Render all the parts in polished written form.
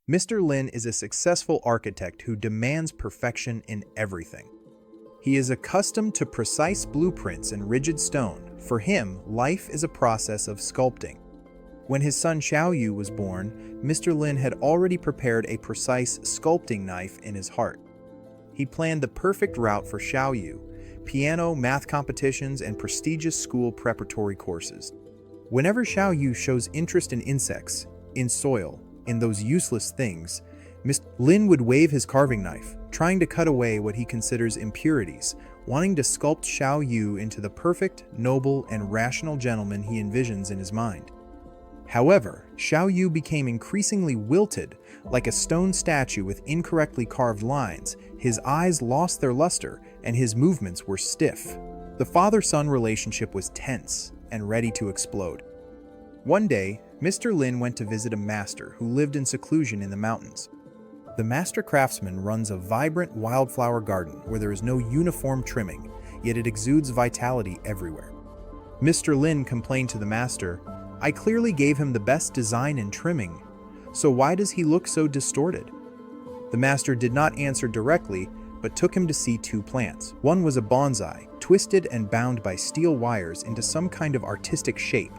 Mr. Lin is a successful architect who demands perfection in everything. He is accustomed to precise blueprints and rigid stone. For him, life is a process of sculpting. When his son Xiaoyu was born, Mr. Lin had already prepared a precise sculpting knife in his heart. He planned the perfect route for Xiaoyu: piano, math competitions, and prestigious school preparatory courses. Whenever Xiaoyu shows interest in insects, in soil, in those useless things, Mr. Lin would wave his carving knife, trying to cut away what he considers impurities, wanting to sculpt Xiaoyu into the perfect, noble, and rational gentleman he envisions in his mind. However, Xiaoyu became increasingly wilted, like a stone statue with incorrectly carved lines. His eyes lost their luster, and his movements were stiff. The father-son relationship was tense and ready to explode. One day, Mr. Lin went to visit a master who lived in seclusion in the mountains. The master craftsman runs a vibrant wildflower garden where there is no uniform trimming, yet it exudes vitality everywhere. Mr. Lin complained to the master, "I clearly gave him the best design and trimming, so why does he look so distorted?" The master did not answer directly, but took him to see two plants. One was a bonsai, twisted and bound by steel wires into some kind of artistic shape,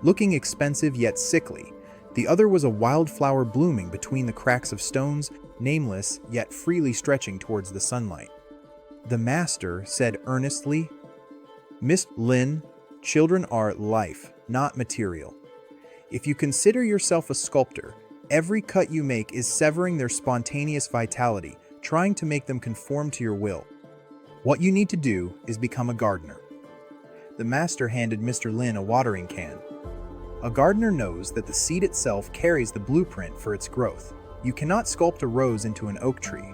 looking expensive yet sickly. The other was a wildflower blooming between the cracks of stones, nameless yet freely stretching towards the sunlight. The master said earnestly, "Mr. Lin, children are life, not material. If you consider yourself a sculptor, every cut you make is severing their spontaneous vitality, trying to make them conform to your will. What you need to do is become a gardener." The master handed Mr. Lin a watering can. A gardener knows that the seed itself carries the blueprint for its growth. You cannot sculpt a rose into an oak tree,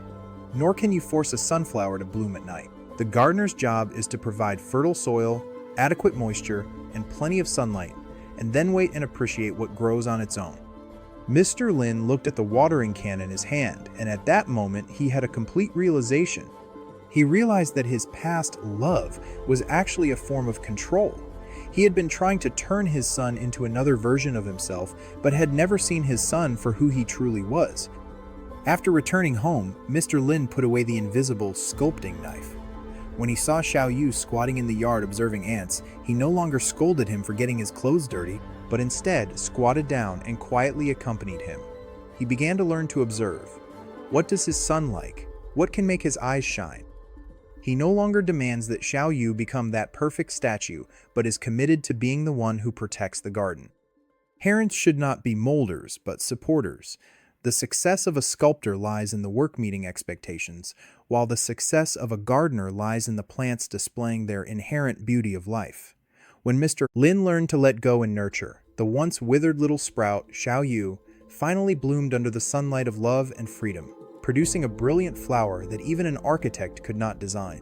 nor can you force a sunflower to bloom at night. The gardener's job is to provide fertile soil, adequate moisture, and plenty of sunlight, and then wait and appreciate what grows on its own. Mr. Lin looked at the watering can in his hand, and at that moment he had a complete realization. He realized that his past love was actually a form of control. He had been trying to turn his son into another version of himself, but had never seen his son for who he truly was. After returning home, Mr. Lin put away the invisible sculpting knife. When he saw Xiaoyu squatting in the yard observing ants, he no longer scolded him for getting his clothes dirty, but instead squatted down and quietly accompanied him. He began to learn to observe. What does his son like? What can make his eyes shine? He no longer demands that Xiaoyu become that perfect statue, but is committed to being the one who protects the garden. Parents should not be molders, but supporters. The success of a sculptor lies in the work meeting expectations, while the success of a gardener lies in the plants displaying their inherent beauty of life. When Mr. Lin learned to let go and nurture, the once withered little sprout, Xiaoyu, finally bloomed under the sunlight of love and freedom, producing a brilliant flower that even an architect could not design.